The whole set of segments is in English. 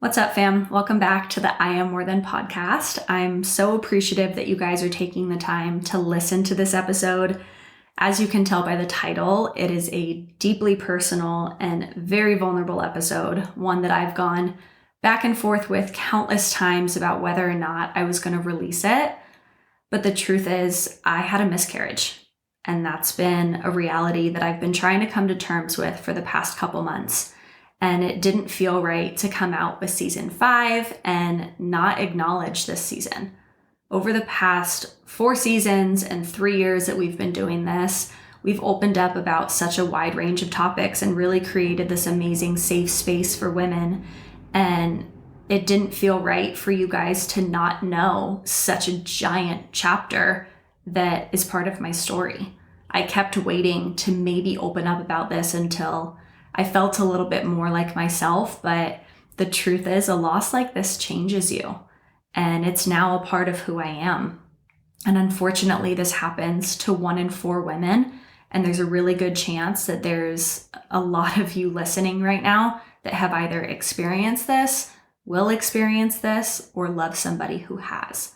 What's up, fam? Welcome back to the I Am More Than podcast. I'm so appreciative that you guys are taking the time to listen to this episode. As you can tell by the title, it is a deeply personal and very vulnerable episode, one that I've gone back and forth with countless times about whether or not I was going to release it. But the truth is, I had a miscarriage, and that's been a reality that I've been trying to come to terms with for the past couple months. And it didn't feel right to come out with season 5 and not acknowledge this season. Over the past 4 seasons and 3 years that we've been doing this, we've opened up about such a wide range of topics and really created this amazing safe space for women. And it didn't feel right for you guys to not know such a giant chapter that is part of my story. I kept waiting to maybe open up about this until I felt a little bit more like myself, but the truth is a loss like this changes you, and it's now a part of who I am. And unfortunately, this happens to 1 in 4 women, and there's a really good chance that there's a lot of you listening right now that have either experienced this, will experience this, or love somebody who has.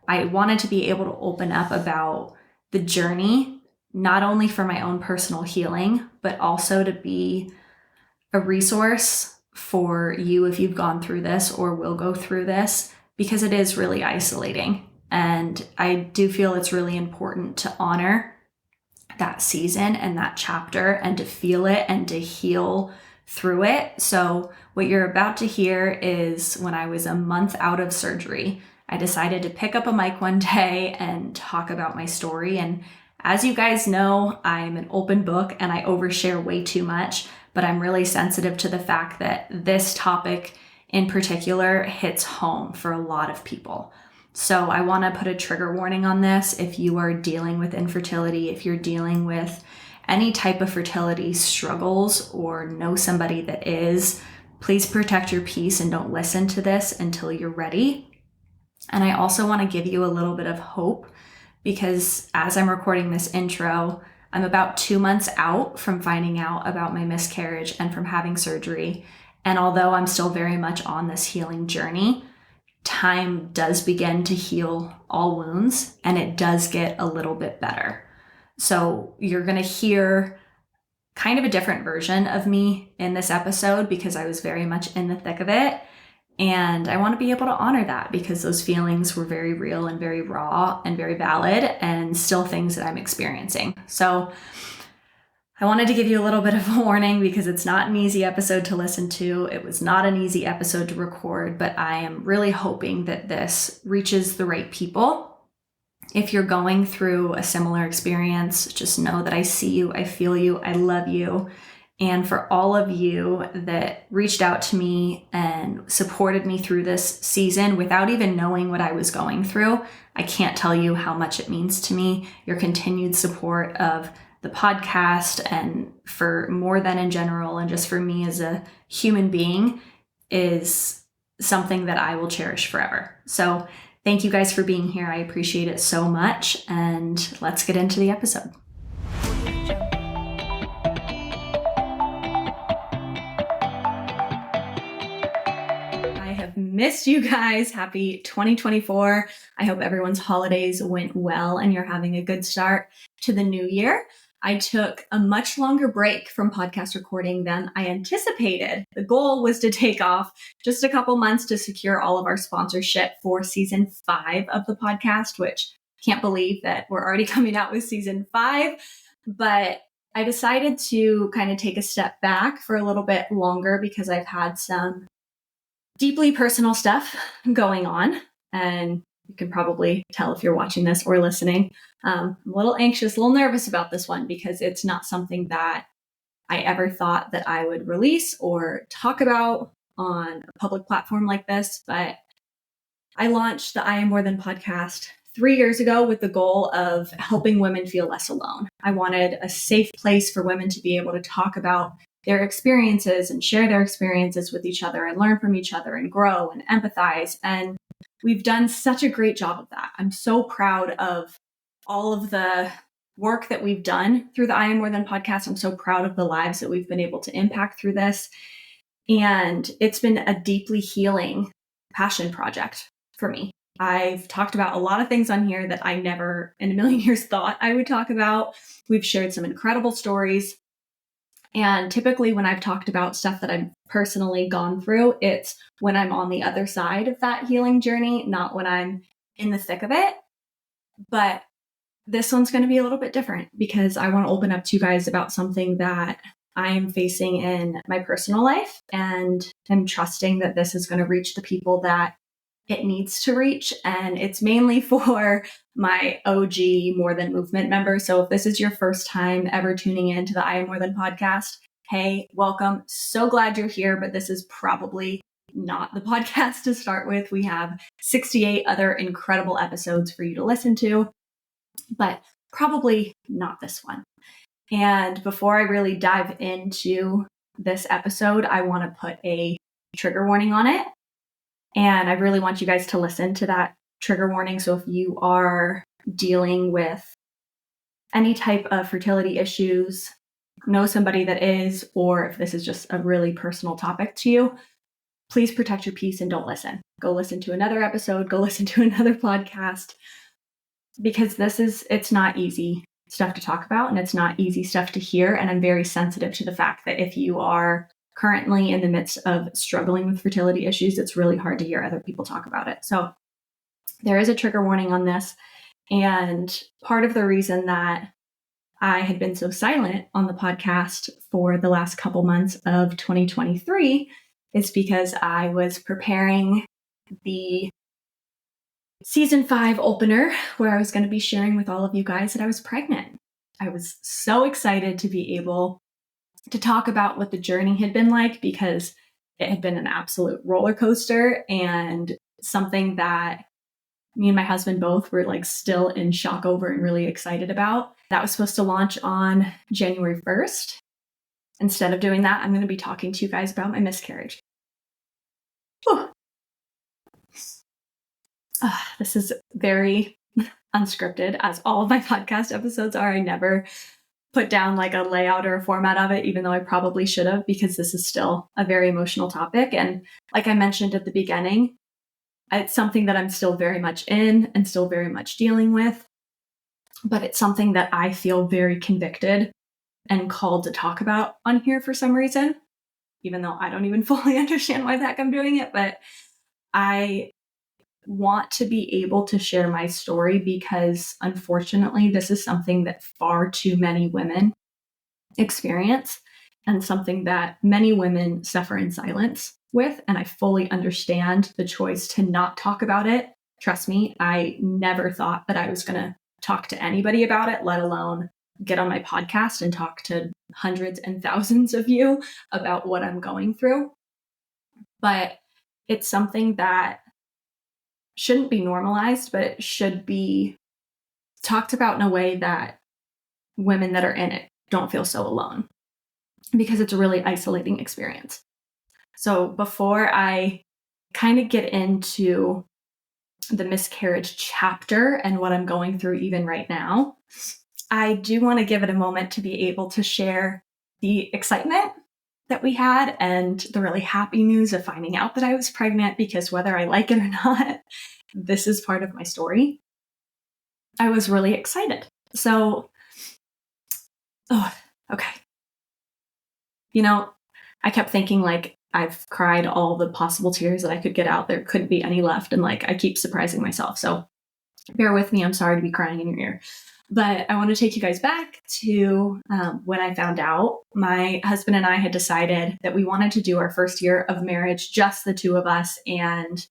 I wanted to be able to open up about the journey, not only for my own personal healing, but also to be a resource for you if you've gone through this or will go through this, because it is really isolating. And I do feel it's really important to honor that season and that chapter and to feel it and to heal through it. So what you're about to hear is when I was a month out of surgery, I decided to pick up a mic one day and talk about my story. And as you guys know, I'm an open book and I overshare way too much, but I'm really sensitive to the fact that this topic in particular hits home for a lot of people. So I want to put a trigger warning on this. If you are dealing with infertility, if you're dealing with any type of fertility struggles or know somebody that is, please protect your peace and don't listen to this until you're ready. And I also want to give you a little bit of hope, because as I'm recording this intro, I'm about 2 months out from finding out about my miscarriage and from having surgery. And although I'm still very much on this healing journey, time does begin to heal all wounds, and it does get a little bit better. So you're going to hear kind of a different version of me in this episode because I was very much in the thick of it. And I want to be able to honor that because those feelings were very real and very raw and very valid and still things that I'm experiencing. So I wanted to give you a little bit of a warning because it's not an easy episode to listen to. It was not an easy episode to record, but I am really hoping that this reaches the right people. If you're going through a similar experience, just know that I see you, I feel you, I love you. And for all of you that reached out to me and supported me through this season without even knowing what I was going through, I can't tell you how much it means to me. Your continued support of the podcast and for More Than in general, and just for me as a human being, is something that I will cherish forever. So thank you guys for being here. I appreciate it so much. And let's get into the episode. Missed you guys. Happy 2024. I hope everyone's holidays went well and you're having a good start to the new year. I took a much longer break from podcast recording than I anticipated. The goal was to take off just a couple months to secure all of our sponsorship for season 5 of the podcast, which I can't believe that we're already coming out with season 5. But I decided to kind of take a step back for a little bit longer because I've had some deeply personal stuff going on. And you can probably tell if you're watching this or listening. I'm a little anxious, a little nervous about this one because it's not something that I ever thought that I would release or talk about on a public platform like this. But I launched the I Am More Than podcast 3 years ago with the goal of helping women feel less alone. I wanted a safe place for women to be able to talk about their experiences and share their experiences with each other and learn from each other and grow and empathize. And we've done such a great job of that. I'm so proud of all of the work that we've done through the I Am More Than podcast. I'm so proud of the lives that we've been able to impact through this. And it's been a deeply healing passion project for me. I've talked about a lot of things on here that I never in a million years thought I would talk about. We've shared some incredible stories. And typically when I've talked about stuff that I've personally gone through, it's when I'm on the other side of that healing journey, not when I'm in the thick of it. But this one's going to be a little bit different because I want to open up to you guys about something that I am facing in my personal life, and I'm trusting that this is going to reach the people that it needs to reach. And it's mainly for my OG More Than Movement members. So if this is your first time ever tuning in to the I Am More Than podcast, hey, welcome. So glad you're here, but this is probably not the podcast to start with. We have 68 other incredible episodes for you to listen to, but probably not this one. And before I really dive into this episode, I want to put a trigger warning on it. And I really want you guys to listen to that trigger warning. So if you are dealing with any type of fertility issues, know somebody that is, or if this is just a really personal topic to you, please protect your peace and don't listen. Go listen to another episode, go listen to another podcast, because it's not easy stuff to talk about and it's not easy stuff to hear. And I'm very sensitive to the fact that if you are currently in the midst of struggling with fertility issues, it's really hard to hear other people talk about it. So there is a trigger warning on this. And part of the reason that I had been so silent on the podcast for the last couple months of 2023 is because I was preparing the season 5 opener where I was going to be sharing with all of you guys that I was pregnant. I was so excited to be able to talk about what the journey had been like, because it had been an absolute roller coaster and something that me and my husband both were like still in shock over and really excited about. That was supposed to launch on January 1st. Instead of doing that, I'm going to be talking to you guys about my miscarriage. This is very unscripted, as all of my podcast episodes are. I never put down like a layout or a format of it, even though I probably should have, because this is still a very emotional topic. And like I mentioned at the beginning, it's something that I'm still very much in and still very much dealing with. But it's something that I feel very convicted and called to talk about on here for some reason, even though I don't even fully understand why the heck I'm doing it. But I want to be able to share my story because unfortunately, this is something that far too many women experience and something that many women suffer in silence with. And I fully understand the choice to not talk about it. Trust me, I never thought that I was going to talk to anybody about it, let alone get on my podcast and talk to hundreds and thousands of you about what I'm going through. But it's something that shouldn't be normalized, but it should be talked about in a way that women that are in it don't feel so alone, because it's a really isolating experience. So before I kind of get into the miscarriage chapter and what I'm going through even right now, I do want to give it a moment to be able to share the excitement that we had and the really happy news of finding out that I was pregnant, because whether I like it or not, this is part of my story. I was really excited. So, okay. I kept thinking like I've cried all the possible tears that I could get out. There couldn't be any left. And like I keep surprising myself. So bear with me. I'm sorry to be crying in your ear. But I want to take you guys back to when I found out. My husband and I had decided that we wanted to do our first year of marriage, just the two of us, and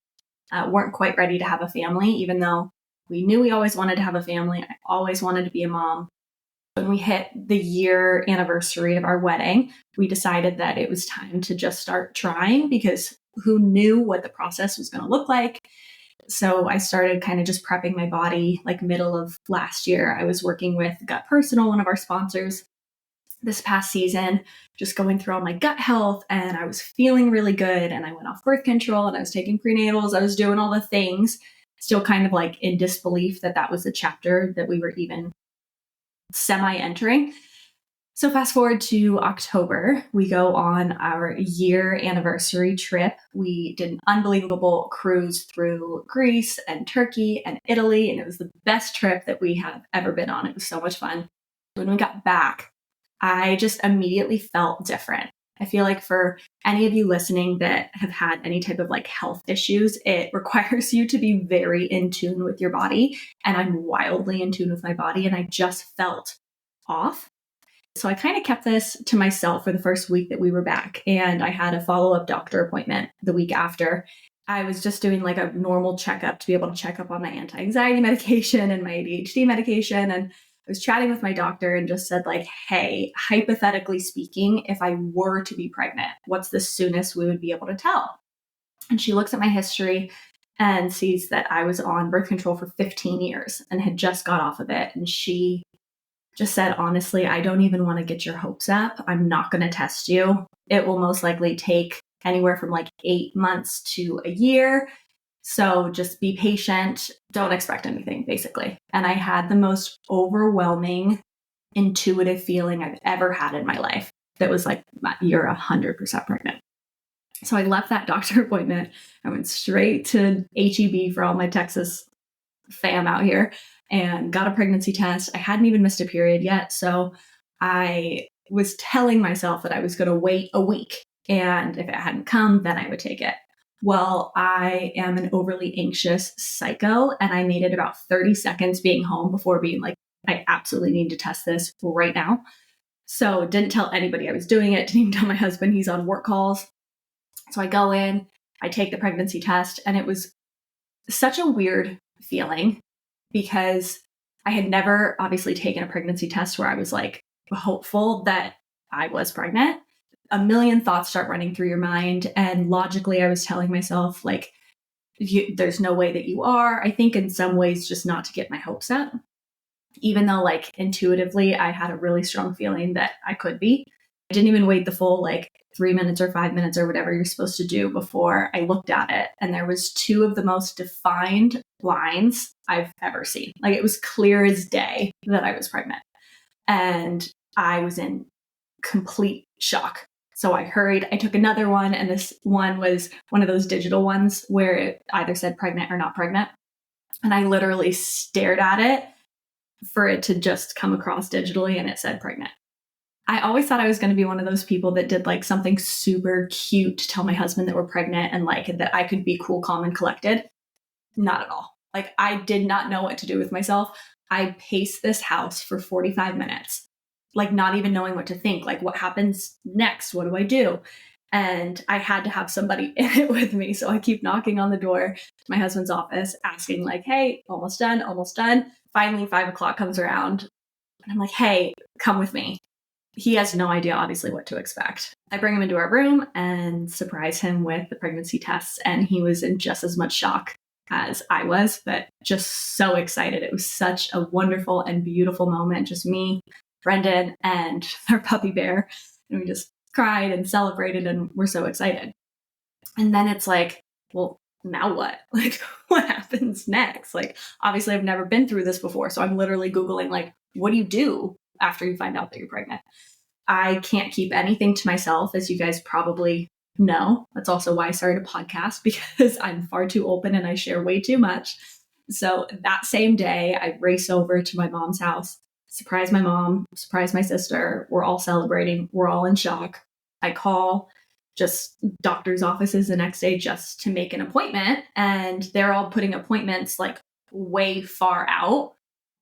weren't quite ready to have a family, even though we knew we always wanted to have a family. I always wanted to be a mom. When we hit the year anniversary of our wedding, we decided that it was time to just start trying, because who knew what the process was going to look like. So I started kind of just prepping my body like middle of last year. I was working with Gut Personal, one of our sponsors, this past season, just going through all my gut health, and I was feeling really good. And I went off birth control and I was taking prenatals. I was doing all the things, still kind of like in disbelief that that was the chapter that we were even semi-entering. So fast forward to October, we go on our year anniversary trip. We did an unbelievable cruise through Greece and Turkey and Italy, and it was the best trip that we have ever been on. It was so much fun. When we got back, I just immediately felt different. I feel like for any of you listening that have had any type of like health issues, it requires you to be very in tune with your body. And I'm wildly in tune with my body, and I just felt off. So I kind of kept this to myself for the first week that we were back. And I had a follow-up doctor appointment the week after. I was just doing like a normal checkup to be able to check up on my anti-anxiety medication and my ADHD medication. And I was chatting with my doctor and just said like, hey, hypothetically speaking, if I were to be pregnant, what's the soonest we would be able to tell? And she looks at my history and sees that I was on birth control for 15 years and had just got off of it. And she just said, honestly, I don't even want to get your hopes up. I'm not going to test you. It will most likely take anywhere from like 8 months to a year. So just be patient. Don't expect anything, basically. And I had the most overwhelming, intuitive feeling I've ever had in my life that was like, you're 100% pregnant. So I left that doctor appointment. I went straight to HEB for all my Texas fam out here and got a pregnancy test. I hadn't even missed a period yet. So I was telling myself that I was going to wait a week. And if it hadn't come, then I would take it. Well, I am an overly anxious psycho, and I made it about 30 seconds being home before being like, I absolutely need to test this right now. So didn't tell anybody I was doing it. Didn't even tell my husband. He's on work calls. So I go in, I take the pregnancy test, and it was such a weird feeling because I had never obviously taken a pregnancy test where I was like hopeful that I was pregnant. A million thoughts start running through your mind. And logically, I was telling myself, like, there's no way that you are. I think in some ways, just not to get my hopes up, even though like intuitively, I had a really strong feeling that I could be. I didn't even wait the full like 3 minutes or 5 minutes or whatever you're supposed to do before I looked at it. And there was two of the most defined lines I've ever seen. Like it was clear as day that I was pregnant. And I was in complete shock. So I hurried, I took another one, and this one was one of those digital ones where it either said pregnant or not pregnant. And I literally stared at it for it to just come across digitally, and it said pregnant. I always thought I was going to be one of those people that did like something super cute to tell my husband that we're pregnant and like that I could be cool, calm, and collected. Not at all. Like I did not know what to do with myself. I paced this house for 45 minutes, like not even knowing what to think. Like what happens next? What do I do? And I had to have somebody in it with me. So I keep knocking on the door to my husband's office asking like, hey, almost done, almost done. Finally, 5 o'clock comes around and I'm like, hey, come with me. He has no idea, obviously, what to expect. I bring him into our room and surprise him with the pregnancy tests. And he was in just as much shock as I was, but just so excited. It was such a wonderful and beautiful moment. Just me, Brendan, and our puppy bear. And we just cried and celebrated and we're so excited. And then it's like, well, now what? Like, what happens next? Like, obviously, I've never been through this before. So I'm literally Googling, like, what do you do after you find out that you're pregnant? I can't keep anything to myself, as you guys probably know. That's also why I started a podcast, because I'm far too open and I share way too much. So that same day, I race over to my mom's house, surprise my mom, surprise my sister. We're all celebrating. We're all in shock. I call just doctor's offices the next day just to make an appointment. And they're all putting appointments like way far out.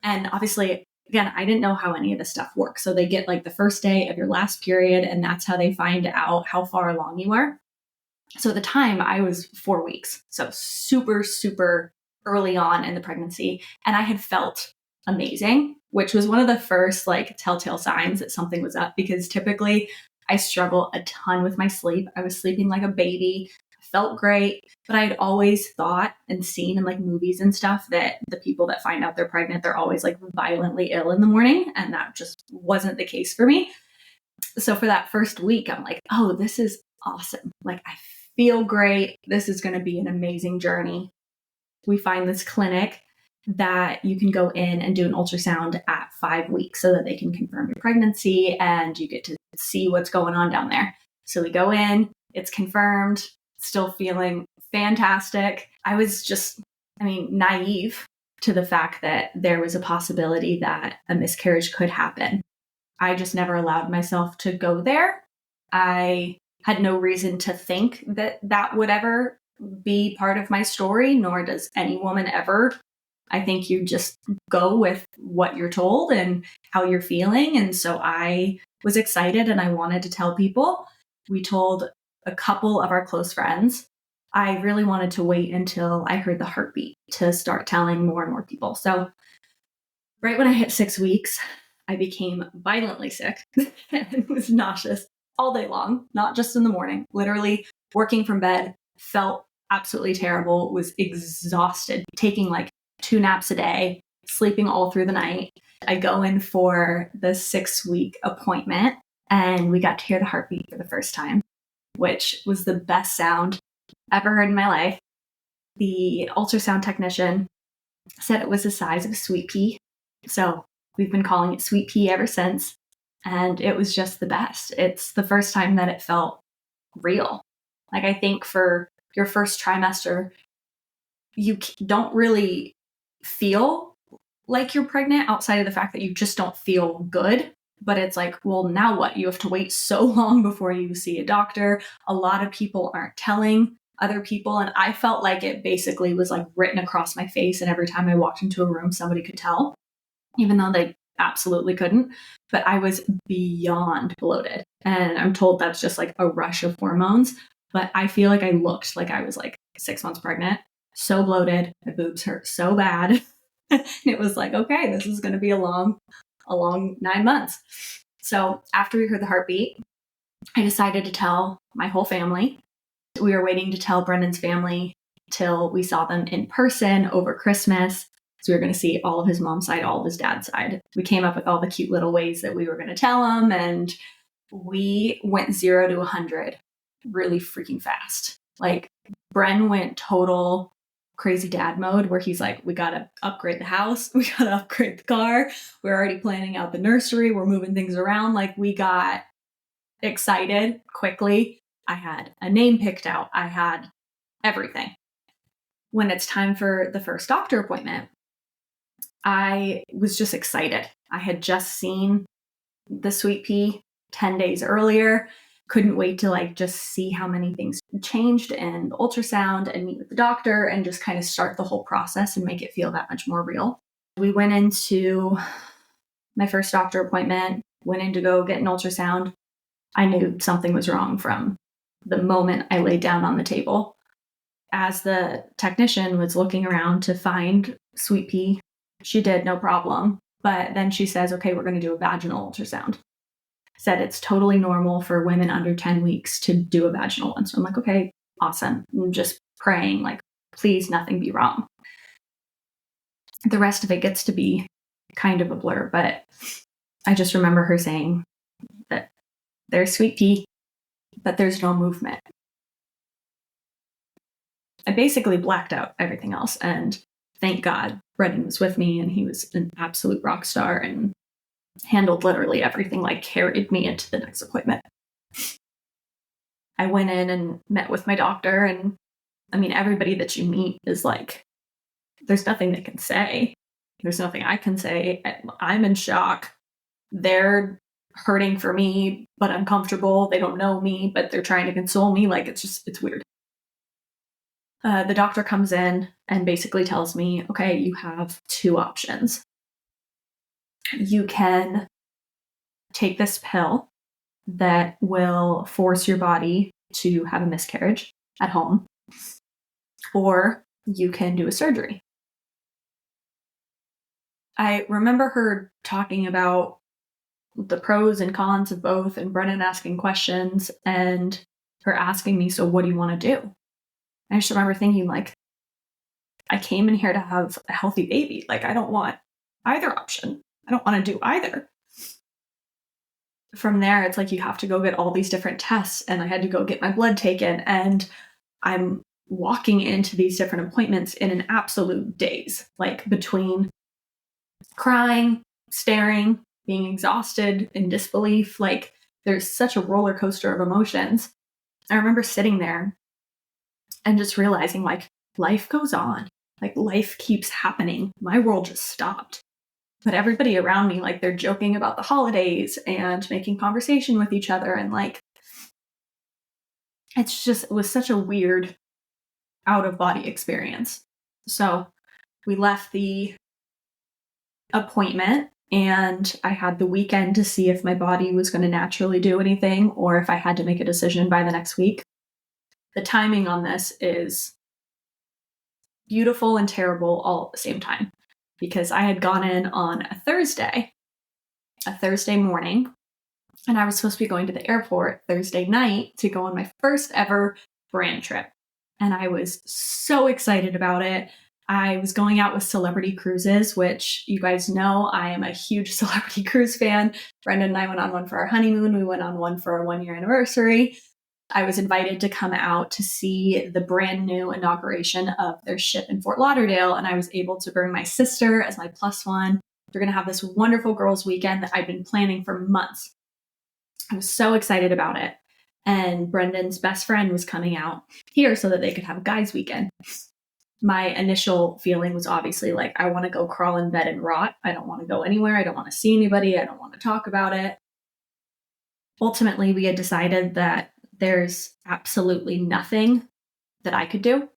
And obviously, again, I didn't know how any of this stuff works. So they get like the first day of your last period, and that's how they find out how far along you are. So at the time, I was 4 weeks. So super, super early on in the pregnancy. And I had felt amazing, which was one of the first like telltale signs that something was up, because typically I struggle a ton with my sleep. I was sleeping like a baby. Felt great, but I had always thought and seen in like movies and stuff that the people that find out they're pregnant, they're always like violently ill in the morning. And that just wasn't the case for me. So for that first week, I'm like, oh, this is awesome. Like I feel great. This is going to be an amazing journey. We find this clinic that you can go in and do an ultrasound at 5 weeks so that they can confirm your pregnancy and you get to see what's going on down there. So we go in, it's confirmed, still feeling fantastic. I was just, naive to the fact that there was a possibility that a miscarriage could happen. I just never allowed myself to go there. I had no reason to think that that would ever be part of my story, nor does any woman ever. I think you just go with what you're told and how you're feeling. And so I was excited and I wanted to tell people. We told a couple of our close friends. I really wanted to wait until I heard the heartbeat to start telling more and more people. So right when I hit 6 weeks, I became violently sick and was nauseous all day long, not just in the morning. Literally working from bed, felt absolutely terrible, was exhausted, taking like 2 naps a day, sleeping all through the night. I go in for the 6-week appointment and we got to hear the heartbeat for the first time, which was the best sound ever heard in my life. The ultrasound technician said it was the size of a sweet pea. So we've been calling it sweet pea ever since. And it was just the best. It's the first time that it felt real. Like, I think for your first trimester, you don't really feel like you're pregnant outside of the fact that you just don't feel good. But it's like, well, now what? You have to wait so long before you see a doctor. A lot of people aren't telling other people. And I felt like it basically was like written across my face. And every time I walked into a room, somebody could tell, even though they absolutely couldn't. But I was beyond bloated. And I'm told that's just like a rush of hormones. But I feel like I looked like I was like 6 months pregnant. So bloated. My boobs hurt so bad. It was like, okay, this is going to be a long 9 months. So after we heard the heartbeat, I decided to tell my whole family. We were waiting to tell Brendan's family till we saw them in person over Christmas. So we were going to see all of his mom's side, all of his dad's side. We came up with all the cute little ways that we were going to tell him. And we went 0 to 100 really freaking fast. Like, Bren went total crazy dad mode where he's like, we got to upgrade the house. We got to upgrade the car. We're already planning out the nursery. We're moving things around. Like, we got excited quickly. I had a name picked out. I had everything. When it's time for the first doctor appointment, I was just excited. I had just seen the sweet pea 10 days earlier. Couldn't wait to like just see how many things changed in the ultrasound and meet with the doctor and just kind of start the whole process and make it feel that much more real. We went into my first doctor appointment, went in to go get an ultrasound. I knew something was wrong from the moment I laid down on the table. As the technician was looking around to find sweet pea, she did, no problem. But then she says, okay, we're going to do a vaginal ultrasound. Said it's totally normal for women under 10 weeks to do a vaginal one. So I'm like, okay, awesome. I'm just praying, like, please, nothing be wrong. The rest of it gets to be kind of a blur, but I just remember her saying that there's sweet pea, but there's no movement. I basically blacked out everything else. And thank God Brendan was with me and he was an absolute rock star and handled literally everything, like carried me into the next appointment. I went in and met with my doctor, and everybody that you meet is like, there's nothing they can say. There's nothing I can say. I'm in shock. They're hurting for me, but uncomfortable. They don't know me, but they're trying to console me. Like, it's weird. The doctor comes in and basically tells me, okay, you have 2 options. You can take this pill that will force your body to have a miscarriage at home, or you can do a surgery. I remember her talking about the pros and cons of both, and Brennan asking questions, and her asking me, so what do you want to do? I just remember thinking, like, I came in here to have a healthy baby. Like, I don't want either option. I don't want to do either. From there, it's like you have to go get all these different tests, and I had to go get my blood taken, and I'm walking into these different appointments in an absolute daze, like between crying, staring, being exhausted, in disbelief. Like there's such a roller coaster of emotions. I remember sitting there and just realizing like life goes on, like life keeps happening. My world just stopped. But everybody around me, like they're joking about the holidays and making conversation with each other. And like, it was such a weird out of body experience. So we left the appointment and I had the weekend to see if my body was going to naturally do anything or if I had to make a decision by the next week. The timing on this is beautiful and terrible all at the same time because I had gone in on a Thursday morning, and I was supposed to be going to the airport Thursday night to go on my first ever brand trip. And I was so excited about it. I was going out with Celebrity Cruises, which you guys know I am a huge Celebrity Cruise fan. Brendan and I went on one for our honeymoon. We went on one for our 1-year anniversary. I was invited to come out to see the brand new inauguration of their ship in Fort Lauderdale, and I was able to bring my sister as my plus one. We're going to have this wonderful girls' weekend that I've been planning for months. I was so excited about it. And Brendan's best friend was coming out here so that they could have a guys' weekend. My initial feeling was obviously like, I want to go crawl in bed and rot. I don't want to go anywhere. I don't want to see anybody. I don't want to talk about it. Ultimately, we had decided that there's absolutely nothing that I could do,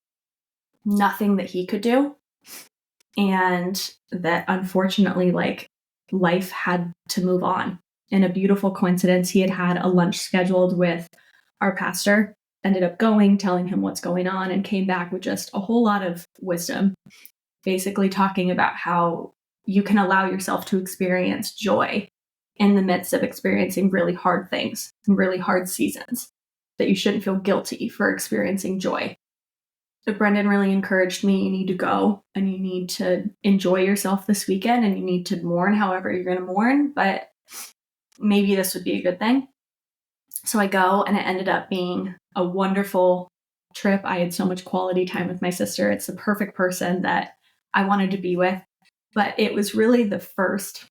nothing that he could do. And that unfortunately, like, life had to move on. In a beautiful coincidence, he had a lunch scheduled with our pastor, ended up going, telling him what's going on, and came back with just a whole lot of wisdom, basically talking about how you can allow yourself to experience joy in the midst of experiencing really hard things and really hard seasons, that you shouldn't feel guilty for experiencing joy. But Brendan really encouraged me, you need to go and you need to enjoy yourself this weekend and you need to mourn however you're going to mourn, but maybe this would be a good thing. So I go, and it ended up being a wonderful trip. I had so much quality time with my sister. It's the perfect person that I wanted to be with. But it was really the first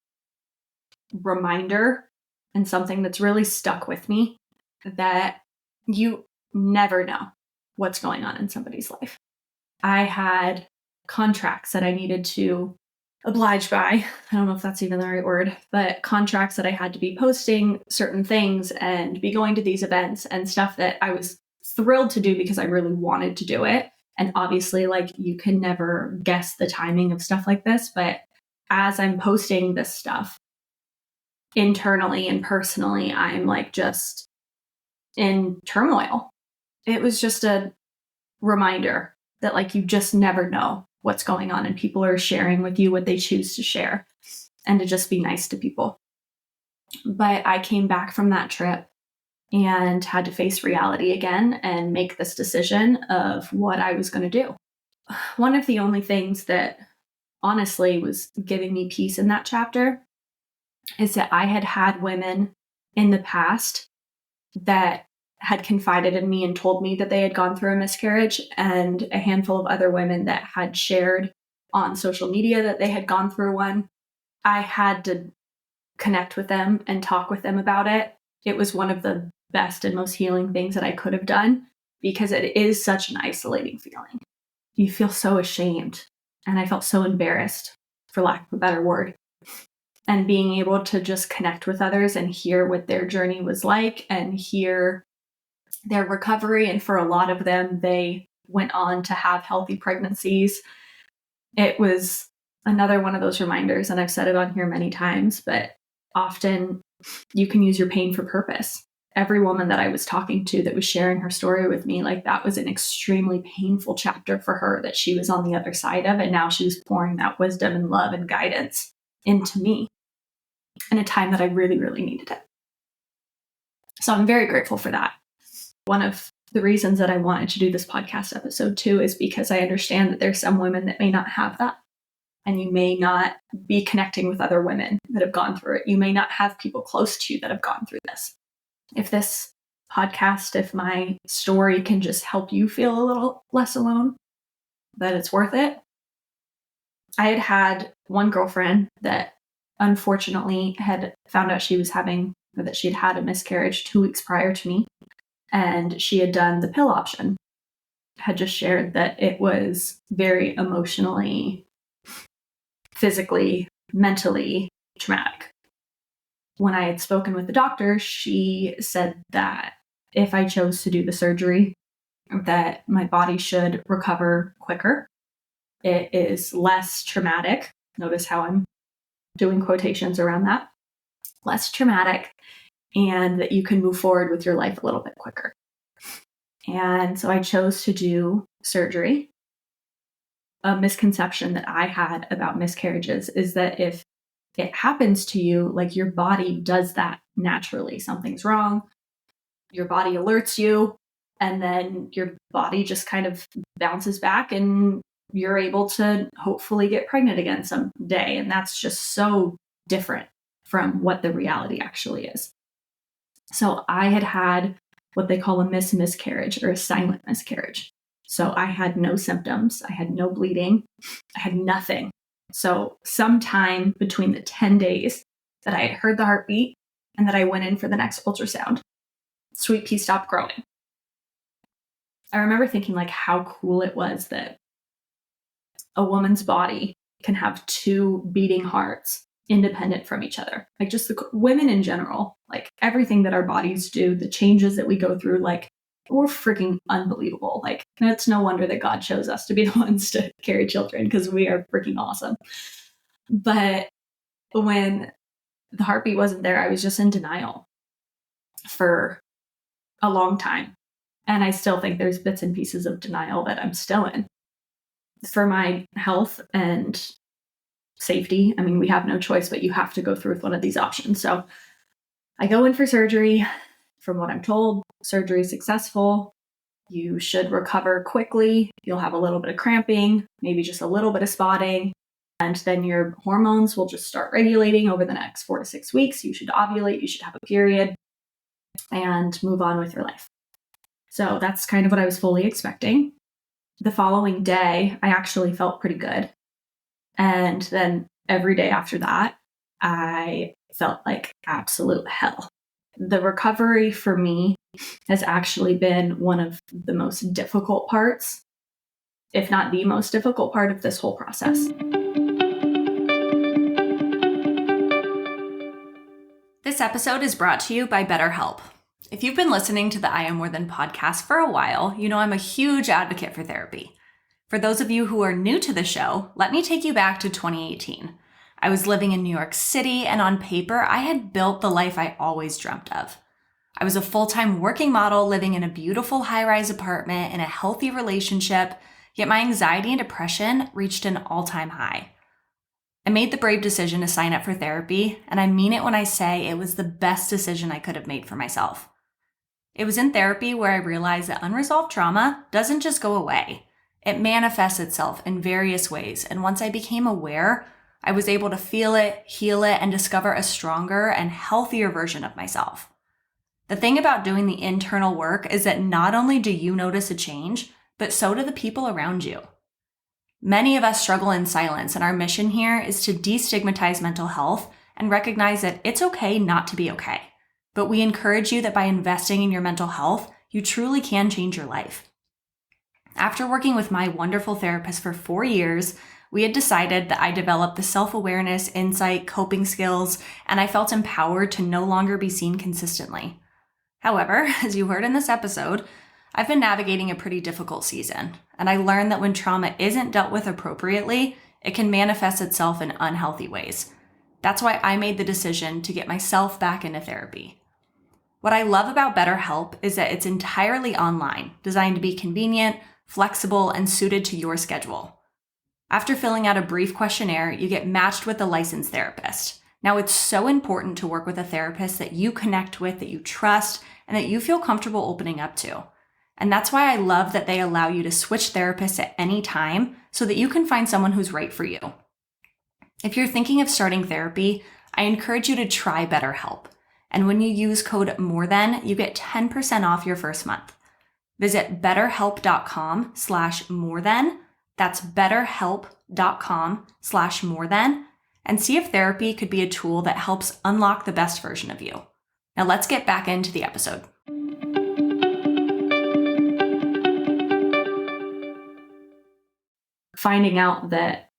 reminder and something that's really stuck with me that you never know what's going on in somebody's life. I had contracts that I needed to oblige by. I don't know if that's even the right word, but contracts that I had to be posting certain things and be going to these events and stuff that I was thrilled to do because I really wanted to do it. And obviously, like, you can never guess the timing of stuff like this, but as I'm posting this stuff internally and personally, I'm like just in turmoil. It was just a reminder that, like, you just never know what's going on, and people are sharing with you what they choose to share, and to just be nice to people. But I came back from that trip and had to face reality again and make this decision of what I was going to do. One of the only things that honestly was giving me peace in that chapter is that I had had women in the past that had confided in me and told me that they had gone through a miscarriage, and a handful of other women that had shared on social media that they had gone through one. I had to connect with them and talk with them about it. It was one of the best and most healing things that I could have done, because it is such an isolating feeling. You feel so ashamed, and I felt so embarrassed, for lack of a better word. And being able to just connect with others and hear what their journey was like and hear their recovery. And for a lot of them, they went on to have healthy pregnancies. It was another one of those reminders, and I've said it on here many times, but often you can use your pain for purpose. Every woman that I was talking to that was sharing her story with me, like, that was an extremely painful chapter for her that she was on the other side of, and now she was pouring that wisdom and love and guidance into me in a time that I really, really needed it. So I'm very grateful for that. One of the reasons that I wanted to do this podcast episode too is because I understand that there's some women that may not have that. And you may not be connecting with other women that have gone through it. You may not have people close to you that have gone through this. If this podcast if my story can just help you feel a little less alone, that it's worth it. I had one girlfriend that unfortunately had found out she was having, or that she'd had a miscarriage 2 weeks prior to me, and she had done the pill option. Had just shared that it was very emotionally, physically, mentally traumatic. When I had spoken with the doctor, she said that if I chose to do the surgery, that my body should recover quicker. It is less traumatic. Notice how I'm doing quotations around that. Less traumatic, and that you can move forward with your life a little bit quicker. And so I chose to do surgery. A misconception that I had about miscarriages is that if it happens to you, like your body does that naturally. Something's wrong, your body alerts you, and then your body just kind of bounces back and you're able to hopefully get pregnant again someday. And that's just so different from what the reality actually is. So I had what they call a miscarriage or a silent miscarriage. So I had no symptoms. I had no bleeding. I had nothing. So sometime between the 10 days that I had heard the heartbeat and that I went in for the next ultrasound, sweet pea stopped growing. I remember thinking like how cool it was that a woman's body can have 2 beating hearts independent from each other. Like just the women in general, like everything that our bodies do, the changes that we go through, like we're freaking unbelievable. Like it's no wonder that God chose us to be the ones to carry children, because we are freaking awesome. But when the heartbeat wasn't there, I was just in denial for a long time. And I still think there's bits and pieces of denial that I'm still in. For my health and safety, I mean, we have no choice, but you have to go through with one of these options. So I go in for surgery. From what I'm told, surgery is successful. You should recover quickly. You'll have a little bit of cramping, maybe just a little bit of spotting, and then your hormones will just start regulating over the next 4 to 6 weeks. You should ovulate, you should have a period, and move on with your life. So that's kind of what I was fully expecting. The following day, I actually felt pretty good. And then every day after that, I felt like absolute hell. The recovery for me has actually been one of the most difficult parts, if not the most difficult part of this whole process. This episode is brought to you by BetterHelp. If you've been listening to the I Am More Than podcast for a while, you know I'm a huge advocate for therapy. For those of you who are new to the show, let me take you back to 2018. I was living in New York City, and on paper, I had built the life I always dreamt of. I was a full-time working model living in a beautiful high-rise apartment in a healthy relationship, yet my anxiety and depression reached an all-time high. I made the brave decision to sign up for therapy, and I mean it when I say it was the best decision I could have made for myself. It was in therapy where I realized that unresolved trauma doesn't just go away. It manifests itself in various ways, and once I became aware, I was able to feel it, heal it, and discover a stronger and healthier version of myself. The thing about doing the internal work is that not only do you notice a change, but so do the people around you. Many of us struggle in silence, and our mission here is to destigmatize mental health and recognize that it's okay not to be okay. But we encourage you that by investing in your mental health, you truly can change your life. After working with my wonderful therapist for 4 years, we had decided that I developed the self-awareness, insight, coping skills, and I felt empowered to no longer be seen consistently. However, as you heard in this episode, I've been navigating a pretty difficult season, and I learned that when trauma isn't dealt with appropriately, it can manifest itself in unhealthy ways. That's why I made the decision to get myself back into therapy. What I love about BetterHelp is that it's entirely online, designed to be convenient, flexible, and suited to your schedule. After filling out a brief questionnaire, you get matched with a licensed therapist. Now, it's so important to work with a therapist that you connect with, that you trust, and that you feel comfortable opening up to. And that's why I love that they allow you to switch therapists at any time so that you can find someone who's right for you. If you're thinking of starting therapy, I encourage you to try BetterHelp. And when you use code MORETHAN, you get 10% off your first month. Visit betterhelp.com/morethan. That's betterhelp.com/morethan, and see if therapy could be a tool that helps unlock the best version of you. Now let's get back into the episode. Finding out that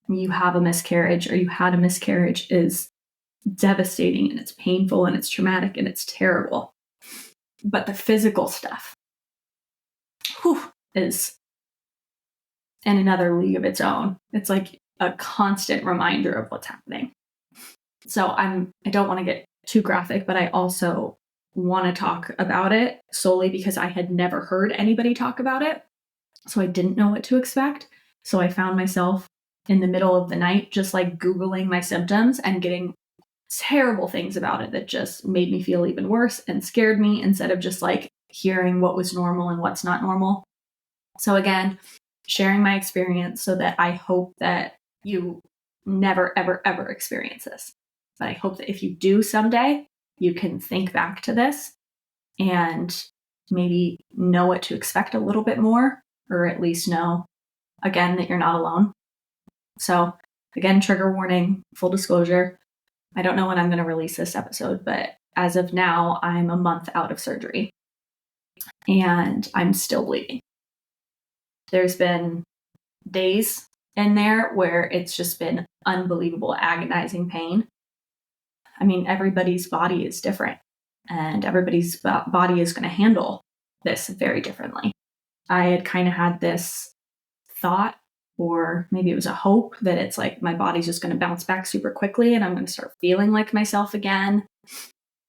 you have a miscarriage or you had a miscarriage is devastating, and it's painful, and it's traumatic, and it's terrible. But the physical stuff, is in another league of its own. It's like a constant reminder of what's happening. So I don't want to get too graphic, but I also want to talk about it solely because I had never heard anybody talk about it. So I didn't know what to expect. So I found myself in the middle of the night just like Googling my symptoms and getting terrible things about it that just made me feel even worse and scared me instead of just like hearing what was normal and what's not normal. So again, sharing my experience so that I hope that you never, ever, ever experience this. But I hope that if you do someday, you can think back to this and maybe know what to expect a little bit more, or at least know, again, that you're not alone. So again, trigger warning, full disclosure. I don't know when I'm going to release this episode, but as of now, I'm a month out of surgery and I'm still bleeding. There's been days in there where it's just been unbelievable, agonizing pain. I mean, everybody's body is different and everybody's body is going to handle this very differently. I had kind of had this thought, or maybe it was a hope, that it's like my body's just going to bounce back super quickly and I'm going to start feeling like myself again.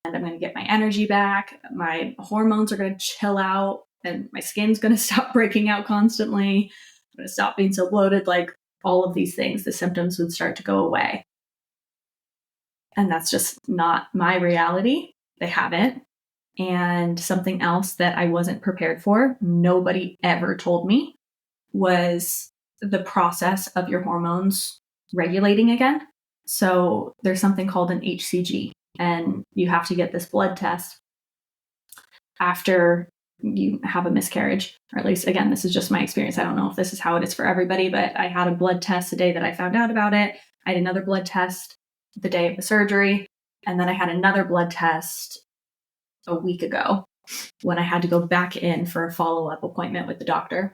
And I'm going to get my energy back. My hormones are going to chill out and my skin's going to stop breaking out constantly. I'm going to stop being so bloated. Like all of these things, the symptoms would start to go away. And that's just not my reality. They haven't. And something else that I wasn't prepared for, nobody ever told me, was the process of your hormones regulating again. So there's something called an HCG, and you have to get this blood test after you have a miscarriage, or at least, again, this is just my experience. I don't know if this is how it is for everybody, but I had a blood test the day that I found out about it. I had another blood test the day of the surgery, and then I had another blood test a week ago when I had to go back in for a follow-up appointment with the doctor.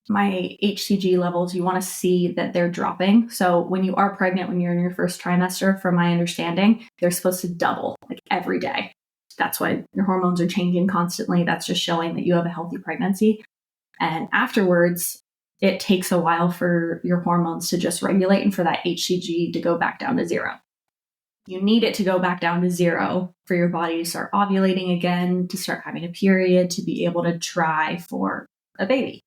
My HCG levels, you want to see that they're dropping. So when you are pregnant, when you're in your first trimester, from my understanding, they're supposed to double like every day. That's why your hormones are changing constantly. That's just showing that you have a healthy pregnancy. And afterwards, it takes a while for your hormones to just regulate and for that HCG to go back down to zero. You need it to go back down to zero for your body to start ovulating again, to start having a period, to be able to try for a baby.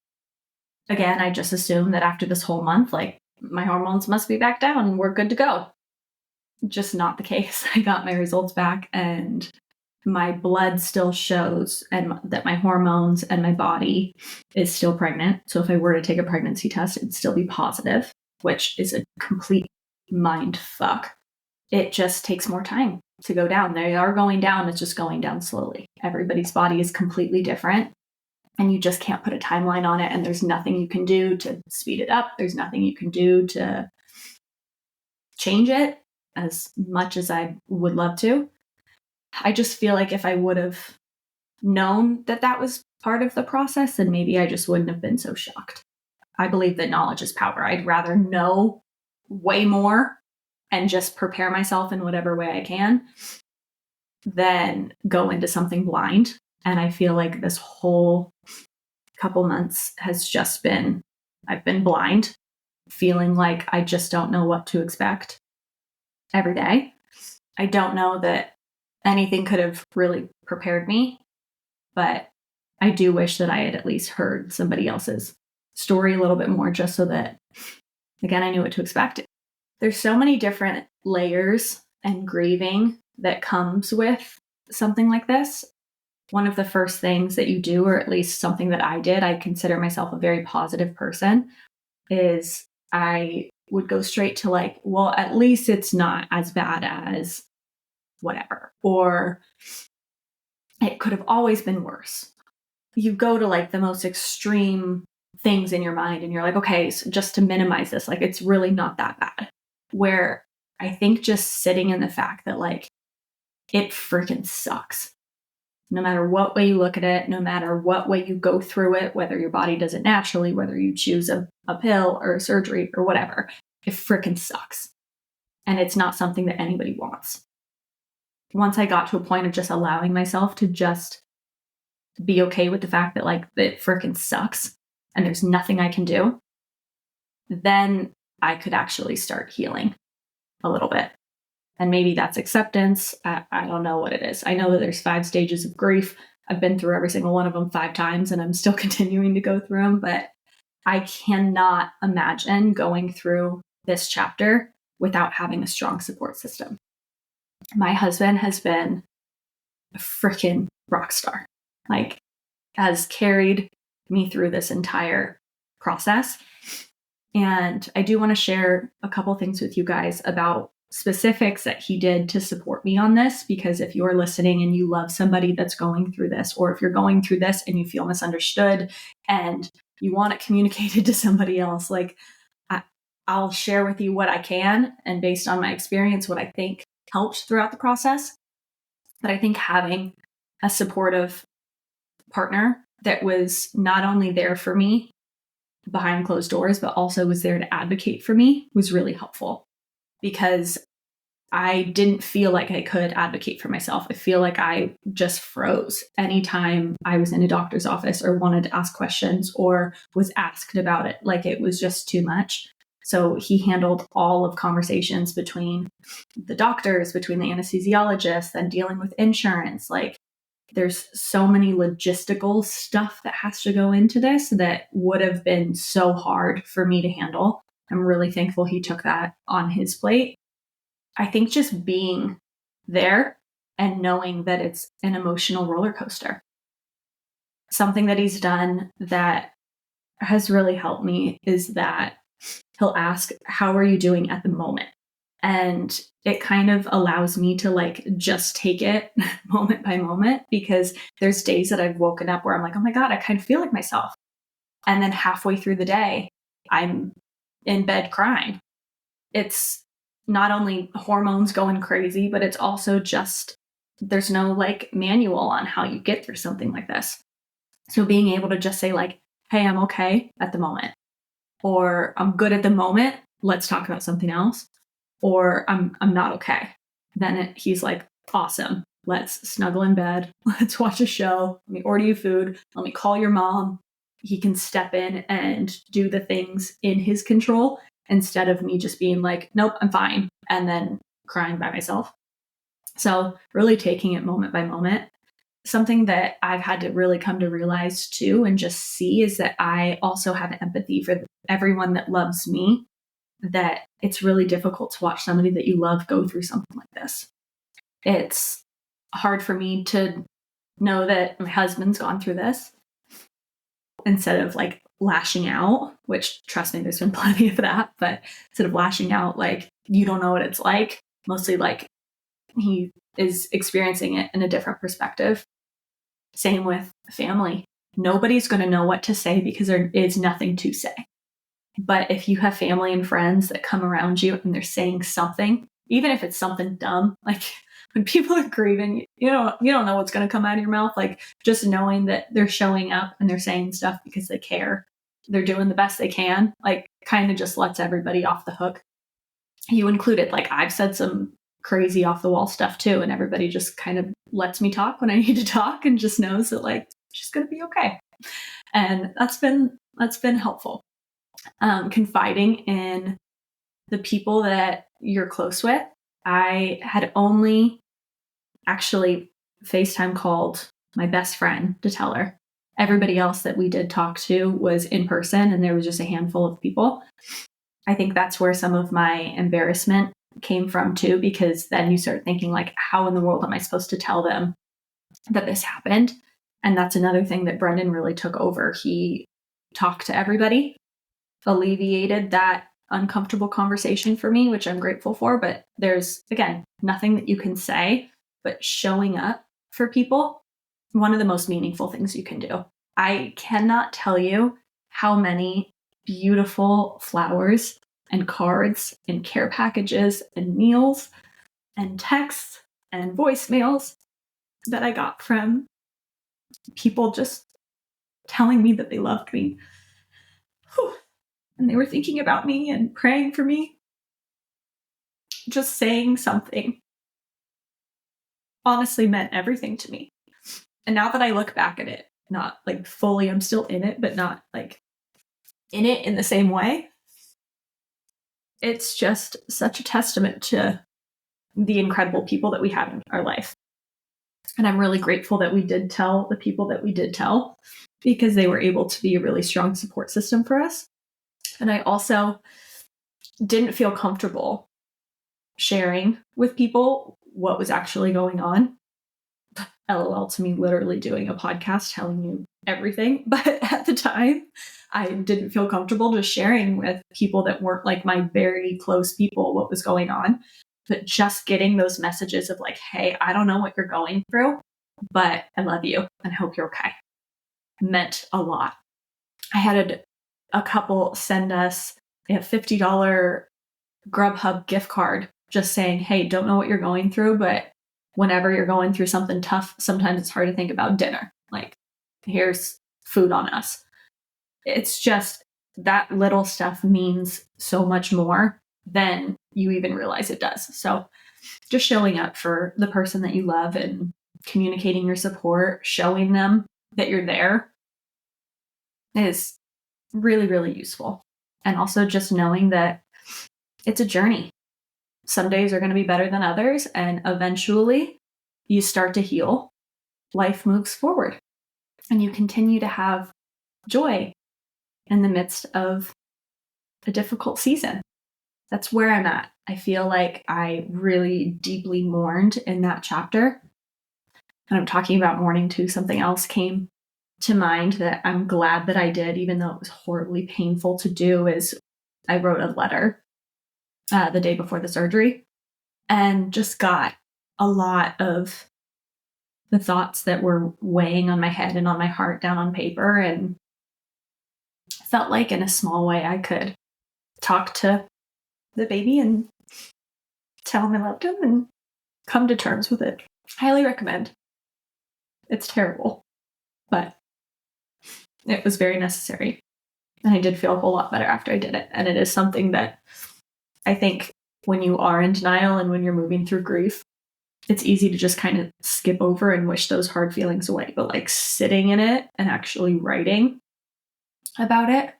Again, I just assumed that after this whole month, like my hormones must be back down and we're good to go. Just not the case. I got my results back and my blood still shows and that my hormones and my body is still pregnant. So if I were to take a pregnancy test, it'd still be positive, which is a complete mind fuck. It just takes more time to go down. They are going down. It's just going down slowly. Everybody's body is completely different. And you just can't put a timeline on it. And there's nothing you can do to speed it up. There's nothing you can do to change it as much as I would love to. I just feel like if I would have known that that was part of the process, then maybe I just wouldn't have been so shocked. I believe that knowledge is power. I'd rather know way more and just prepare myself in whatever way I can than go into something blind. And I feel like this whole couple months has just been, I've been blind, feeling like I just don't know what to expect every day. I don't know that anything could have really prepared me, but I do wish that I had at least heard somebody else's story a little bit more, just so that, again, I knew what to expect. There's so many different layers and grieving that comes with something like this. One of the first things that you do, or at least something that I did, I consider myself a very positive person, is I would go straight to like, well, at least it's not as bad as whatever, or it could have always been worse. You go to like the most extreme things in your mind and you're like, okay, so just to minimize this, like it's really not that bad. Where I think just sitting in the fact that like it freaking sucks. No matter what way you look at it, no matter what way you go through it, whether your body does it naturally, whether you choose a pill or a surgery or whatever, it freaking sucks. And it's not something that anybody wants. Once I got to a point of just allowing myself to just be okay with the fact that like it freaking sucks and there's nothing I can do, then I could actually start healing a little bit. And maybe that's acceptance. I don't know what it is. I know that there's 5 stages of grief. I've been through every single one of them 5 times and I'm still continuing to go through them, but I cannot imagine going through this chapter without having a strong support system. My husband has been a freaking rock star, like has carried me through this entire process. And I do want to share a couple things with you guys about specifics that he did to support me on this, because if you're listening and you love somebody that's going through this, or if you're going through this and you feel misunderstood and you want it communicated to somebody else, like I'll share with you what I can, and based on my experience, what I think helped throughout the process. But I think having a supportive partner that was not only there for me behind closed doors, but also was there to advocate for me was really helpful, because I didn't feel like I could advocate for myself. I feel like I just froze anytime I was in a doctor's office or wanted to ask questions or was asked about it. Like it was just too much. So he handled all of conversations between the doctors, between the anesthesiologists, and dealing with insurance. Like there's so many logistical stuff that has to go into this that would have been so hard for me to handle. I'm really thankful he took that on his plate. I think just being there and knowing that it's an emotional roller coaster. Something that he's done that has really helped me is that he'll ask, how are you doing at the moment? And it kind of allows me to like just take it moment by moment, because there's days that I've woken up where I'm like, oh my God, I kind of feel like myself. And then halfway through the day, I'm in bed crying. It's not only hormones going crazy, but it's also just, there's no like manual on how you get through something like this. So being able to just say like, hey, I'm okay at the moment, or I'm good at the moment, let's talk about something else, or I'm not okay. Then he's like, awesome, let's snuggle in bed, let's watch a show, let me order you food, let me call your mom. He can step in and do the things in his control instead of me just being like, nope, I'm fine, and then crying by myself. So really taking it moment by moment. Something that I've had to really come to realize too, and just see, is that I also have empathy for everyone that loves me, that it's really difficult to watch somebody that you love go through something like this. It's hard for me to know that my husband's gone through this, instead of like lashing out, which trust me, there's been plenty of that, but instead of lashing out, like, you don't know what it's like, mostly like he is experiencing it in a different perspective. Same with family. Nobody's going to know what to say because there is nothing to say. But if you have family and friends that come around you and they're saying something, even if it's something dumb, like when people are grieving, you don't know what's going to come out of your mouth. Like just knowing that they're showing up and they're saying stuff because they care, they're doing the best they can, like kind of just lets everybody off the hook. You included, like I've said some crazy off the wall stuff too, and everybody just kind of lets me talk when I need to talk and just knows that like she's going to be okay. And that's been helpful. Confiding in the people that you're close with. I had only actually FaceTime called my best friend to tell her. Everybody else that we did talk to was in person, and there was just a handful of people. I think that's where some of my embarrassment came from too, because then you start thinking like, how in the world am I supposed to tell them that this happened? And that's another thing that Brendan really took over. He talked to everybody, alleviated that uncomfortable conversation for me, which I'm grateful for. But there's, again, nothing that you can say but showing up for people, one of the most meaningful things you can do. I cannot tell you how many beautiful flowers and cards and care packages and meals and texts and voicemails that I got from people just telling me that they loved me. Whew. And they were thinking about me and praying for me. Just saying something honestly meant everything to me. And now that I look back at it, not like fully, I'm still in it, but not like in it in the same way. It's just such a testament to the incredible people that we have in our life. And I'm really grateful that we did tell the people that we did tell, because they were able to be a really strong support system for us. And I also didn't feel comfortable sharing with people what was actually going on. LOL to me literally doing a podcast telling you everything. But at the time, I didn't feel comfortable just sharing with people that weren't like my very close people what was going on. But just getting those messages of like, hey, I don't know what you're going through, but I love you and hope you're okay, meant a lot. I had a couple send us a $50 Grubhub gift card just saying, hey, don't know what you're going through, but whenever you're going through something tough, sometimes it's hard to think about dinner. Like, here's food on us. It's just that little stuff means so much more than you even realize it does. So just showing up for the person that you love and communicating your support, showing them that you're there is really, really useful. And also just knowing that it's a journey. Some days are going to be better than others, and eventually you start to heal. Life moves forward, and you continue to have joy in the midst of a difficult season. That's where I'm at. I feel like I really deeply mourned in that chapter. And I'm talking about mourning too. Something else came to mind that I'm glad that I did, even though it was horribly painful to do, is I wrote a letter the day before the surgery and just got a lot of the thoughts that were weighing on my head and on my heart down on paper, and felt like in a small way I could talk to the baby and tell him I loved him and come to terms with it. Highly recommend. It's terrible, but it was very necessary. And I did feel a whole lot better after I did it. And it is something that I think when you are in denial and when you're moving through grief, it's easy to just kind of skip over and wish those hard feelings away. But like sitting in it and actually writing about it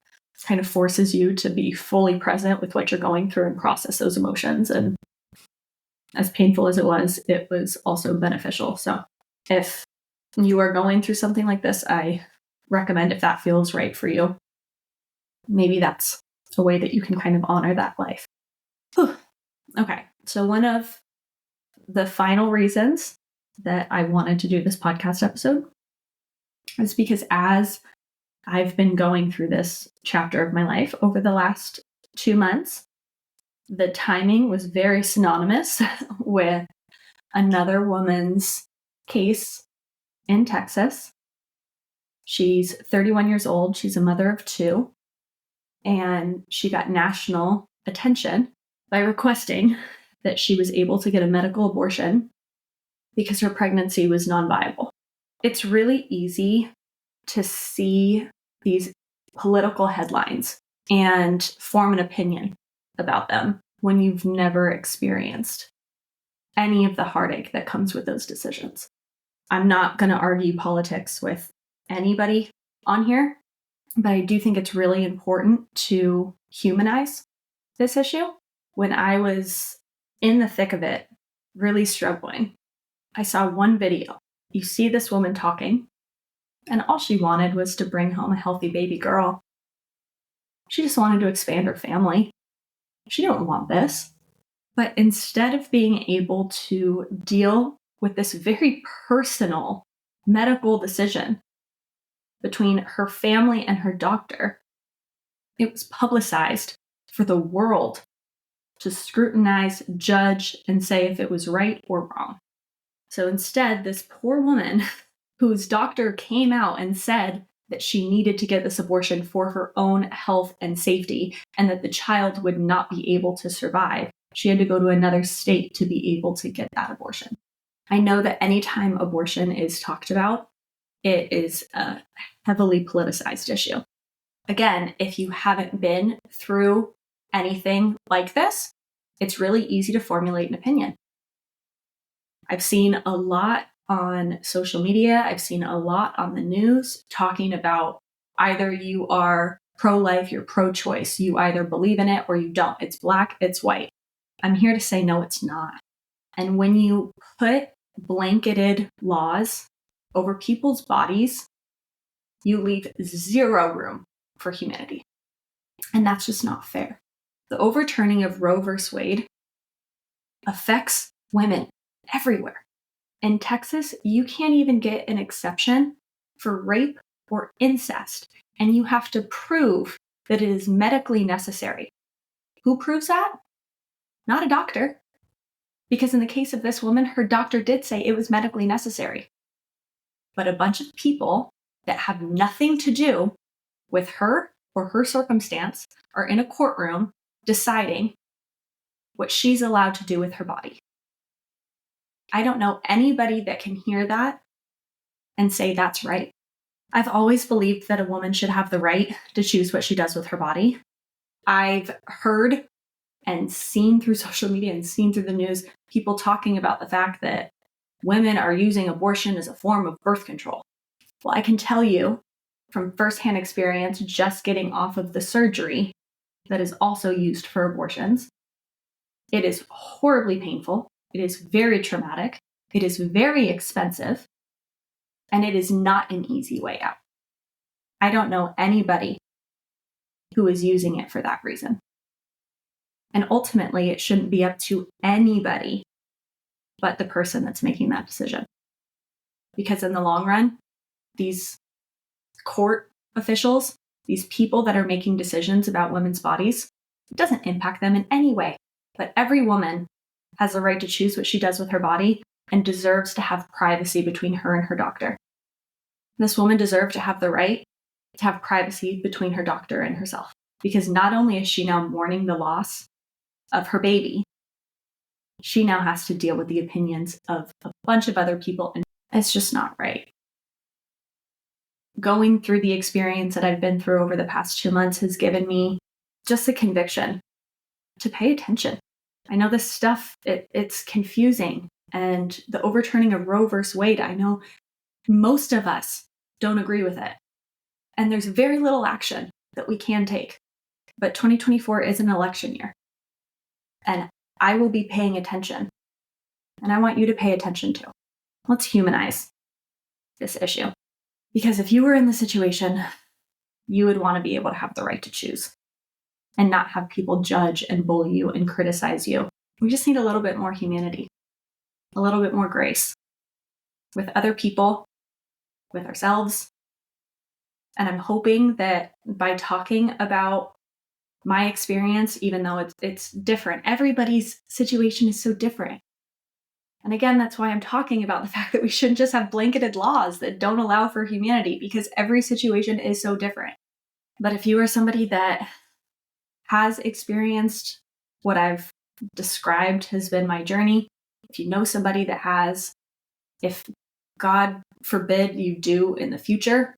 kind of forces you to be fully present with what you're going through and process those emotions. And as painful as it was also beneficial. So if you are going through something like this, I recommend, if that feels right for you, maybe that's a way that you can kind of honor that life. Whew. Okay, so one of the final reasons that I wanted to do this podcast episode is because as I've been going through this chapter of my life over the last 2 months, the timing was very synonymous with another woman's case in Texas. She's 31 years old. She's a mother of 2. And she got national attention by requesting that she was able to get a medical abortion because her pregnancy was non-viable. It's really easy to see these political headlines and form an opinion about them when you've never experienced any of the heartache that comes with those decisions. I'm not going to argue politics with anybody on here, but I do think it's really important to humanize this issue. When I was in the thick of it, really struggling, I saw one video. You see this woman talking, and all she wanted was to bring home a healthy baby girl. She just wanted to expand her family. She didn't want this. But instead of being able to deal with this very personal medical decision between her family and her doctor, it was publicized for the world to scrutinize, judge, and say if it was right or wrong. So instead, this poor woman whose doctor came out and said that she needed to get this abortion for her own health and safety, and that the child would not be able to survive, she had to go to another state to be able to get that abortion. I know that anytime abortion is talked about, it is a heavily politicized issue. Again, if you haven't been through anything like this, it's really easy to formulate an opinion. I've seen a lot on social media, I've seen a lot on the news talking about either you are pro-life, you're pro-choice, you either believe in it or you don't. It's black, it's white. I'm here to say no, it's not. And when you put blanketed laws over people's bodies, you leave zero room for humanity. And that's just not fair. The overturning of Roe v. Wade affects women everywhere. In Texas, you can't even get an exception for rape or incest, and you have to prove that it is medically necessary. Who proves that? Not a doctor. Because in the case of this woman, her doctor did say it was medically necessary. But a bunch of people that have nothing to do with her or her circumstance are in a courtroom deciding what she's allowed to do with her body. I don't know anybody that can hear that and say that's right. I've always believed that a woman should have the right to choose what she does with her body. I've heard and seen through social media and seen through the news people talking about the fact that women are using abortion as a form of birth control. Well, I can tell you from firsthand experience, just getting off of the surgery that is also used for abortions, it is horribly painful. It is very traumatic. It is very expensive. And it is not an easy way out. I don't know anybody who is using it for that reason. And ultimately, it shouldn't be up to anybody but the person that's making that decision. Because in the long run, these court officials, these people that are making decisions about women's bodies, it doesn't impact them in any way. But every woman has the right to choose what she does with her body and deserves to have privacy between her and her doctor. This woman deserved to have the right to have privacy between her doctor and herself. Because not only is she now mourning the loss of her baby, she now has to deal with the opinions of a bunch of other people, and it's just not right. Going through the experience that I've been through over the past 2 months has given me just the conviction to pay attention. I know this stuff, it's confusing, and the overturning of Roe versus Wade, I know most of us don't agree with it. And there's very little action that we can take. But 2024 is an election year. And I will be paying attention. And I want you to pay attention too. Let's humanize this issue. Because if you were in the situation, you would want to be able to have the right to choose and not have people judge and bully you and criticize you. We just need a little bit more humanity, a little bit more grace with other people, with ourselves. And I'm hoping that by talking about my experience, even though it's different, everybody's situation is so different. And again, that's why I'm talking about the fact that we shouldn't just have blanketed laws that don't allow for humanity, because every situation is so different. But if you are somebody that has experienced what I've described has been my journey, if you know somebody that has, if God forbid you do in the future,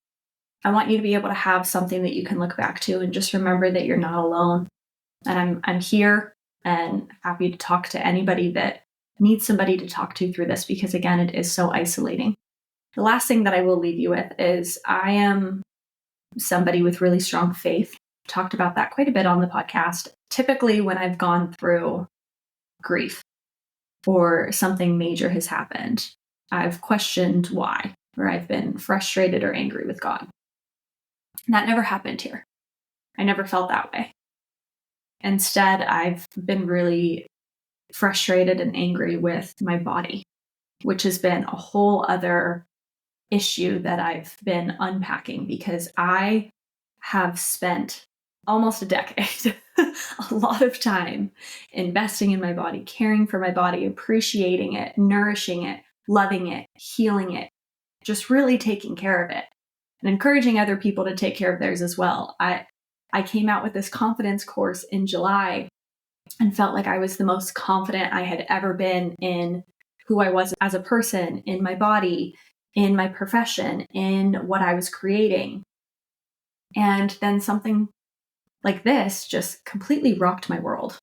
I want you to be able to have something that you can look back to and just remember that you're not alone. And I'm here and happy to talk to anybody that needs somebody to talk to through this, because again, it is so isolating. The last thing that I will leave you with is I am somebody with really strong faith. Talked about that quite a bit on the podcast. Typically, when I've gone through grief or something major has happened, I've questioned why, or I've been frustrated or angry with God. That never happened here. I never felt that way. Instead, I've been really frustrated and angry with my body, which has been a whole other issue that I've been unpacking, because I have spent almost a decade, a lot of time investing in my body, caring for my body, appreciating it, nourishing it, loving it, healing it, just really taking care of it and encouraging other people to take care of theirs as well. I came out with this confidence course in July and felt like I was the most confident I had ever been in who I was as a person, in my body, in my profession, in what I was creating. And then something like this just completely rocked my world.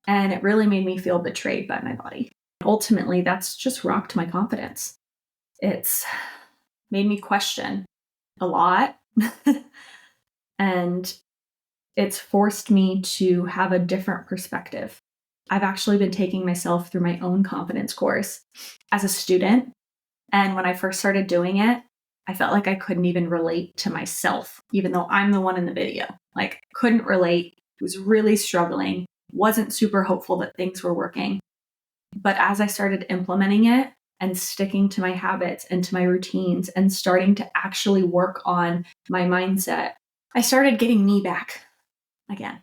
And it really made me feel betrayed by my body. Ultimately, that's just rocked my confidence. It's made me question a lot. And it's forced me to have a different perspective. I've actually been taking myself through my own confidence course as a student. And when I first started doing it, I felt like I couldn't even relate to myself, even though I'm the one in the video. Like, couldn't relate, was really struggling, wasn't super hopeful that things were working. But as I started implementing it and sticking to my habits and to my routines and starting to actually work on my mindset, I started getting me back again,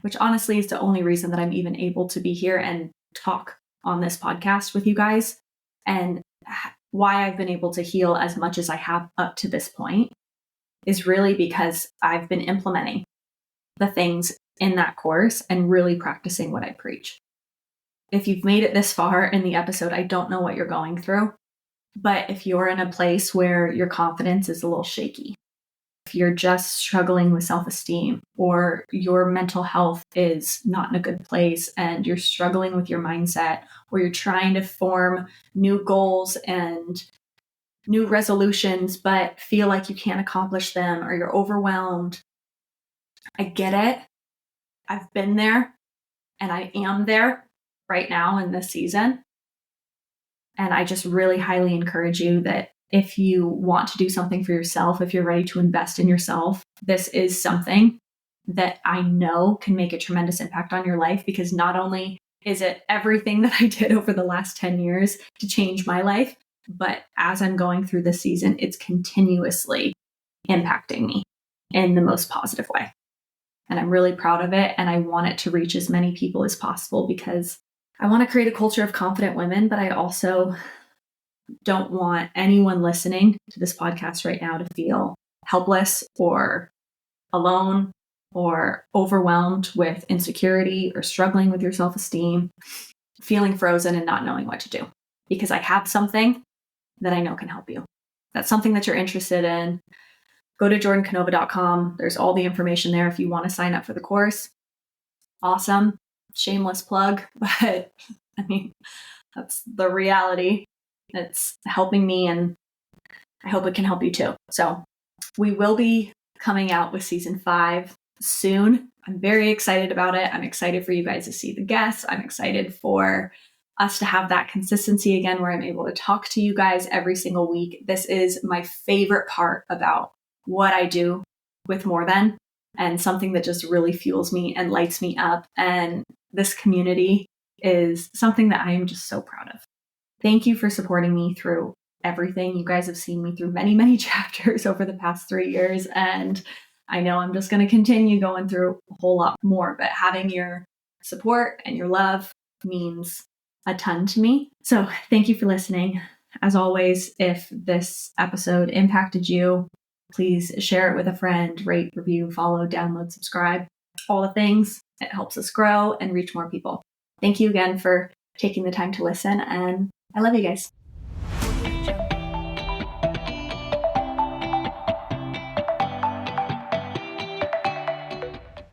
which honestly is the only reason that I'm even able to be here and talk on this podcast with you guys, and why I've been able to heal as much as I have up to this point is really because I've been implementing the things in that course and really practicing what I preach. If you've made it this far in the episode, I don't know what you're going through, but if you're in a place where your confidence is a little shaky, if you're just struggling with self-esteem, or your mental health is not in a good place and you're struggling with your mindset, or you're trying to form new goals and new resolutions, but feel like you can't accomplish them, or you're overwhelmed, I get it. I've been there and I am there right now in this season. And I just really highly encourage you that if you want to do something for yourself, if you're ready to invest in yourself, this is something that I know can make a tremendous impact on your life, because not only is it everything that I did over the last 10 years to change my life, but as I'm going through this season, it's continuously impacting me in the most positive way. And I'm really proud of it. And I want it to reach as many people as possible, because I want to create a culture of confident women, but I also don't want anyone listening to this podcast right now to feel helpless or alone or overwhelmed with insecurity or struggling with your self-esteem, feeling frozen and not knowing what to do. Because I have something that I know can help you. That's something that you're interested in. Go to jordancanova.com. There's all the information there if you want to sign up for the course. Awesome. Shameless plug, but I mean, that's the reality. It's helping me, and I hope it can help you too. So we will be coming out with season 5 soon. I'm very excited about it. I'm excited for you guys to see the guests. I'm excited for us to have that consistency again, where I'm able to talk to you guys every single week. This is my favorite part about what I do with More Than, and something that just really fuels me and lights me up. And this community is something that I am just so proud of. Thank you for supporting me through everything. You guys have seen me through many, many chapters over the past 3 years, and I know I'm just going to continue going through a whole lot more, but having your support and your love means a ton to me. So thank you for listening. As always, if this episode impacted you, please share it with a friend, rate, review, follow, download, subscribe, all the things. It helps us grow and reach more people. Thank you again for taking the time to listen, and I love you guys.